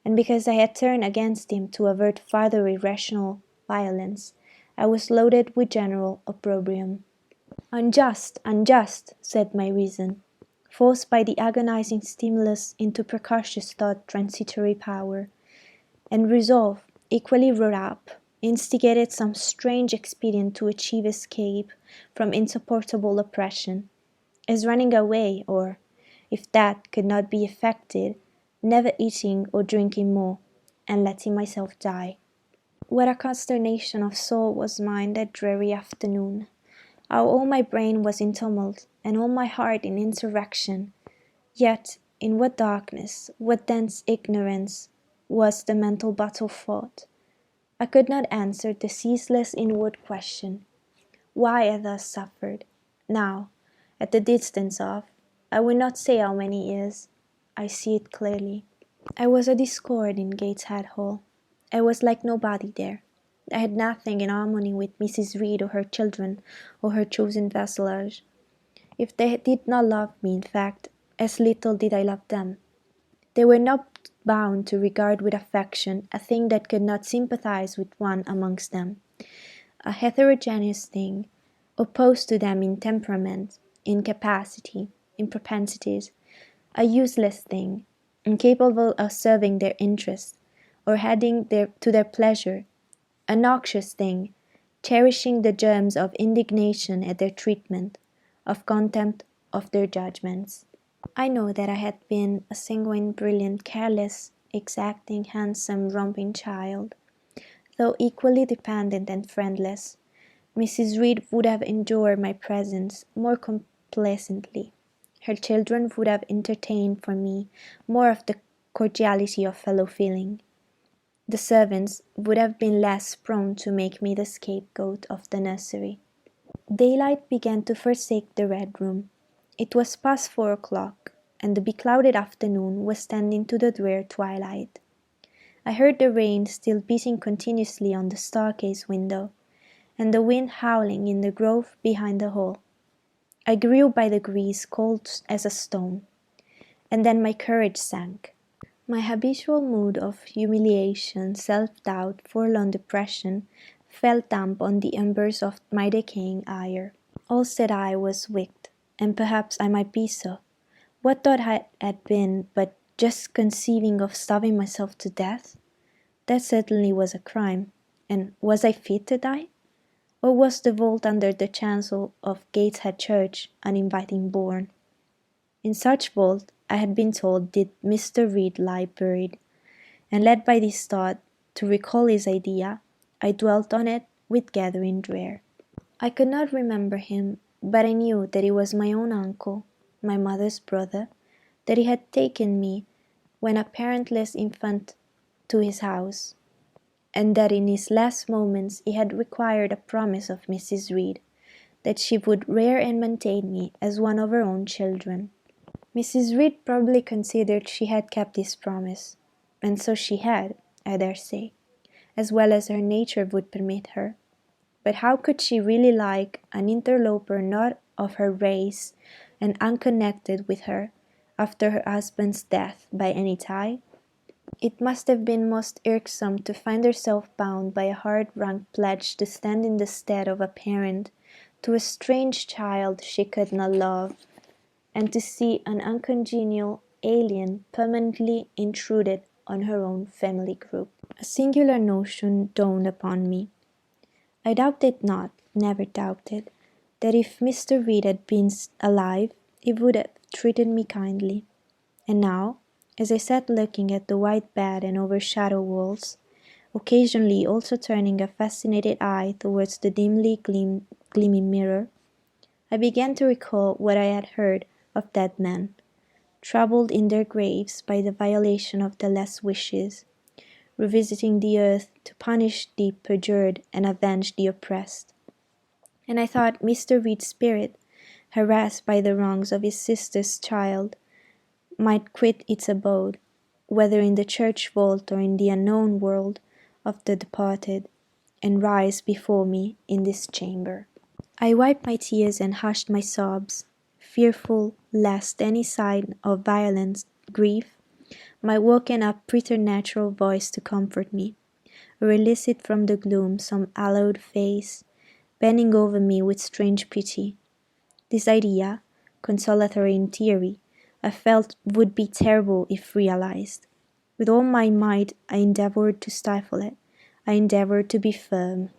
and because I had turned against him to avert farther irrational violence, I was loaded with general opprobrium. Unjust, unjust, said my reason, forced by the agonizing stimulus into precocious thought transitory power, and resolve, equally wrought up, instigated some strange expedient to achieve escape from insupportable oppression, as running away, or, if that could not be effected, never eating or drinking more, and letting myself die. What a consternation of soul was mine that dreary afternoon! How all my brain was in tumult, and all my heart in insurrection! Yet in what darkness, what dense ignorance was the mental battle fought! I could not answer the ceaseless inward question, why I thus suffered. Now, at the distance of, I will not say how many years, I see it clearly. I was a discord in Gateshead Hall. I was like nobody there. I had nothing in harmony with Mrs. Reed or her children or her chosen vassalage. If they did not love me, in fact, as little did I love them. They were not bound to regard with affection a thing that could not sympathize with one amongst them, a heterogeneous thing, opposed to them in temperament, in capacity, in propensities, a useless thing, incapable of serving their interests, or adding to their pleasure, a noxious thing, cherishing the germs of indignation at their treatment, of contempt of their judgments. I know that I had been a sanguine, brilliant, careless, exacting, handsome, romping child. Though equally dependent and friendless, Mrs. Reed would have endured my presence more complacently. Her children would have entertained for me more of the cordiality of fellow feeling. The servants would have been less prone to make me the scapegoat of the nursery. Daylight began to forsake the Red Room. It was past 4 o'clock, and the beclouded afternoon was tending to the drear twilight. I heard the rain still beating continuously on the staircase window, and the wind howling in the grove behind the hall. I grew by degrees cold as a stone, and then my courage sank. My habitual mood of humiliation, self-doubt, forlorn depression fell damp on the embers of my decaying ire. All said I was wicked, and perhaps I might be so. What thought I had been but just conceiving of starving myself to death? That certainly was a crime, and was I fit to die? Or was the vault under the chancel of Gateshead Church an inviting bourne? In such vault, I had been told, did Mr. Reed lie buried, and led by this thought to recall his idea, I dwelt on it with gathering dread. I could not remember him, but I knew that he was my own uncle, my mother's brother, that he had taken me when a parentless infant to his house, and that in his last moments he had required a promise of Mrs. Reed, that she would rear and maintain me as one of her own children. Mrs. Reed probably considered she had kept this promise, and so she had, I dare say, as well as her nature would permit her. But how could she really like an interloper not of her race and unconnected with her, after her husband's death, by any tie? It must have been most irksome to find herself bound by a hard-wrung pledge to stand in the stead of a parent to a strange child she could not love, and to see an uncongenial alien permanently intruded on her own family group. A singular notion dawned upon me. I doubted not, never doubted, that if Mr. Reed had been alive, he would have treated me kindly. And now, as I sat looking at the white bed and overshadowed walls, occasionally also turning a fascinated eye towards the dimly gleaming mirror, I began to recall what I had heard of dead men, troubled in their graves by the violation of the last wishes, revisiting the earth to punish the perjured and avenge the oppressed. And I thought Mr. Reed's spirit, harassed by the wrongs of his sister's child, might quit its abode, whether in the church vault or in the unknown world of the departed, and rise before me in this chamber. I wiped my tears and hushed my sobs, fearful lest any sign of violent grief my woken-up preternatural voice to comfort me, or elicit from the gloom some hallowed face, bending over me with strange pity. This idea, consolatory in theory, I felt would be terrible if realized. With all my might I endeavored to stifle it. I endeavored to be firm.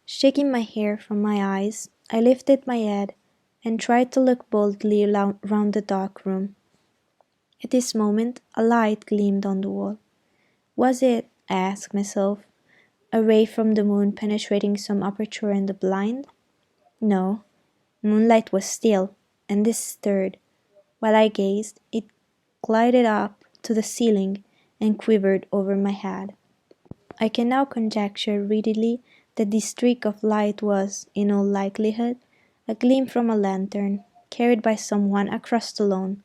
Shaking my hair from my eyes, I lifted my head and tried to look boldly round the dark room. At this moment a light gleamed on the wall. Was it, I asked myself, a ray from the moon penetrating some aperture in the blind? No, moonlight was still, and this stirred. While I gazed, it glided up to the ceiling and quivered over my head. I can now conjecture readily that this streak of light was, in all likelihood, a gleam from a lantern, carried by some one across the lawn.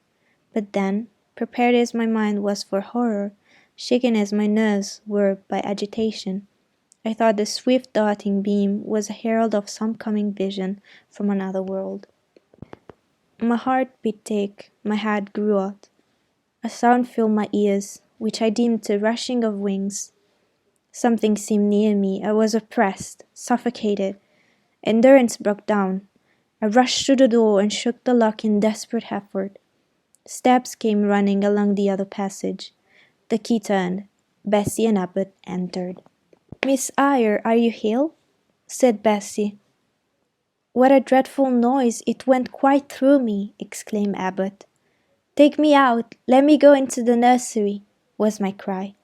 But then, prepared as my mind was for horror, shaken as my nerves were by agitation, I thought the swift darting beam was a herald of some coming vision from another world. My heart beat thick, my head grew hot. A sound filled my ears, which I deemed the rushing of wings. Something seemed near me. I was oppressed, suffocated. Endurance broke down. I rushed to the door and shook the lock in desperate effort. Steps came running along the other passage. The key turned. Bessie and Abbot entered. "Miss Eyre, are you ill?" said Bessie. "What a dreadful noise! It went quite through me," exclaimed Abbot. "Take me out! Let me go into the nursery!" was my cry.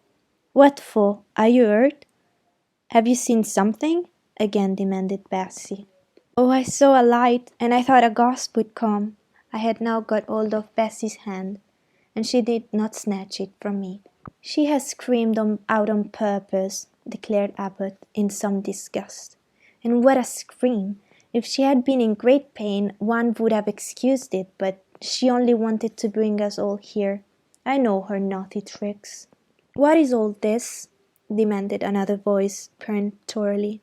"What for? Are you hurt?" "Have you seen something?" again demanded Bessie. "Oh, I saw a light, and I thought a ghost would come." I had now got hold of Bessie's hand, and she did not snatch it from me. "She has screamed out on purpose," declared Abbot, in some disgust. "And what a scream! If she had been in great pain, one would have excused it, but she only wanted to bring us all here. I know her naughty tricks." "What is all this?" demanded another voice peremptorily,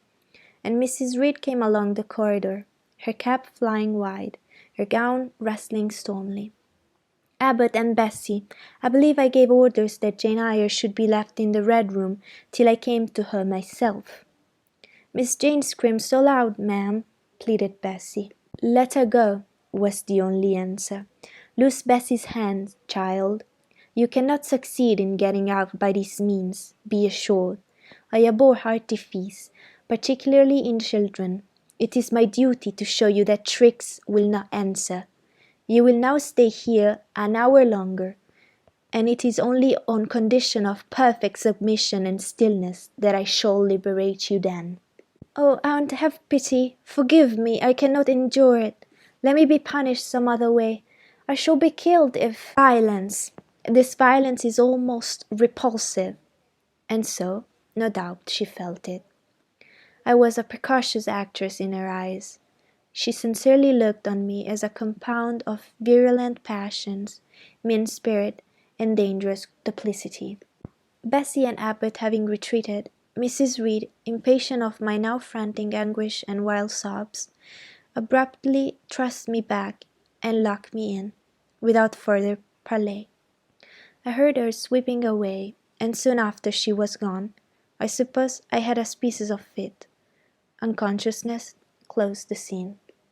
and Mrs. Reed came along the corridor, her cap flying wide, her gown rustling stormily. "Abbot and Bessie, I believe I gave orders that Jane Eyre should be left in the Red Room till I came to her myself." "Miss Jane screamed so loud, ma'am," pleaded Bessie. "Let her go," was the only answer. "Loose Bessie's hand, child. You cannot succeed in getting out by this means, be assured. I abhor artifice, particularly in children. It is my duty to show you that tricks will not answer. You will now stay here an hour longer, and it is only on condition of perfect submission and stillness that I shall liberate you then." "Oh, aunt, have pity! Forgive me! I cannot endure it! Let me be punished some other way! I shall be killed if—" "Silence! This violence is almost repulsive." And so, no doubt, she felt it. I was a precocious actress in her eyes. She sincerely looked on me as a compound of virulent passions, mean spirit, and dangerous duplicity. Bessie and Abbot having retreated, Mrs. Reed, impatient of my now frantic anguish and wild sobs, abruptly thrust me back and locked me in, without further parley. I heard her sweeping away, and soon after she was gone, I suppose I had a species of fit. Unconsciousness closed the scene.